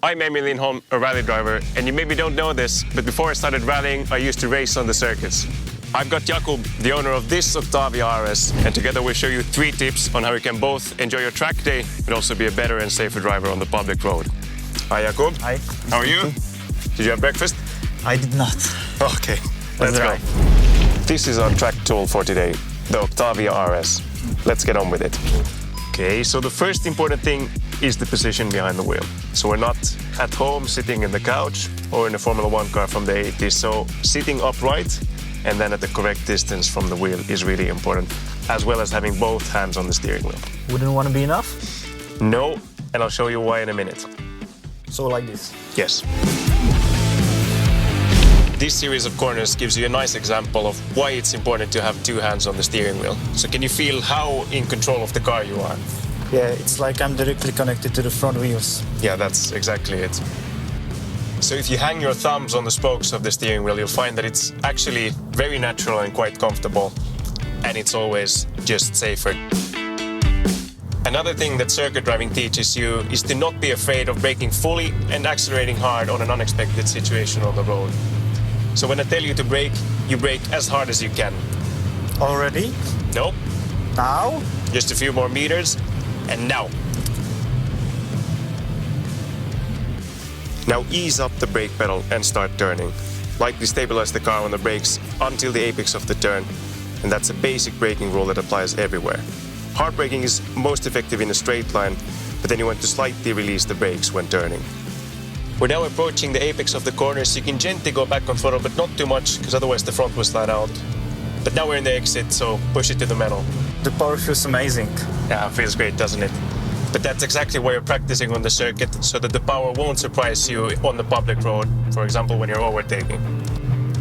I'm Emil Lindholm, a rally driver, and you maybe don't know this, but before I started rallying, I used to race on the circuits. I've got Jakub, the owner of this Octavia RS, and together we'll show you 3 tips on how you can both enjoy your track day, but also be a better and safer driver on the public road. Hi, Jakub. Hi. How are you? Did you have breakfast? I did not. Okay, let's go. This is our track tool for today, the Octavia RS. Let's get on with it. Okay, so the first important thing is the position behind the wheel. So we're not at home sitting in the couch or in a Formula One car from the 80s. So sitting upright and then at the correct distance from the wheel is really important, as well as having both hands on the steering wheel. Wouldn't want to be enough? No, and I'll show you why in a minute. So like this. Yes. This series of corners gives you a nice example of why it's important to have 2 hands on the steering wheel. So can you feel how in control of the car you are? Yeah, it's like I'm directly connected to the front wheels. Yeah, that's exactly it. So if you hang your thumbs on the spokes of the steering wheel, you'll find that it's actually very natural and quite comfortable, and it's always just safer. Another thing that circuit driving teaches you is to not be afraid of braking fully and accelerating hard on an unexpected situation on the road. So when I tell you to brake, you brake as hard as you can. Already? Nope, Now? just a few more meters, and now. Now ease up the brake pedal and start turning. Lightly stabilize the car on the brakes until the apex of the turn, and that's a basic braking rule that applies everywhere. Hard braking is most effective in a straight line, but then you want to slightly release the brakes when turning. We're now approaching the apex of the corner, so you can gently go back on throttle, but not too much, because otherwise the front will slide out. But now we're in the exit, so push it to the metal. The power feels amazing. Yeah, feels great, doesn't it? But that's exactly why you're practicing on the circuit, so that the power won't surprise you on the public road, for example, when you're overtaking.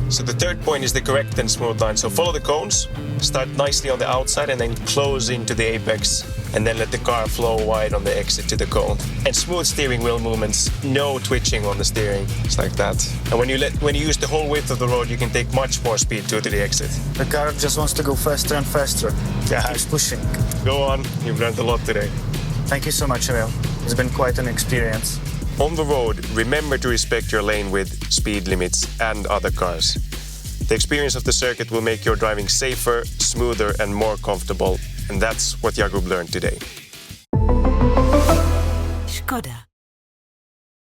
So the third point is the correct and smooth line. So follow the cones, start nicely on the outside and then close into the apex, and then let the car flow wide on the exit to the cone. And smooth steering wheel movements, no twitching on the steering, just like that. And when you use the whole width of the road, you can take much more speed to the exit. The car just wants to go faster and faster. Yeah. Keeps pushing. Go on, you've learned a lot today. Thank you so much, Emil. It's been quite an experience. On the road, remember to respect your lane width, speed limits, and other cars. The experience of the circuit will make your driving safer, smoother, and more comfortable, and that's what Jakub learned today. Škoda.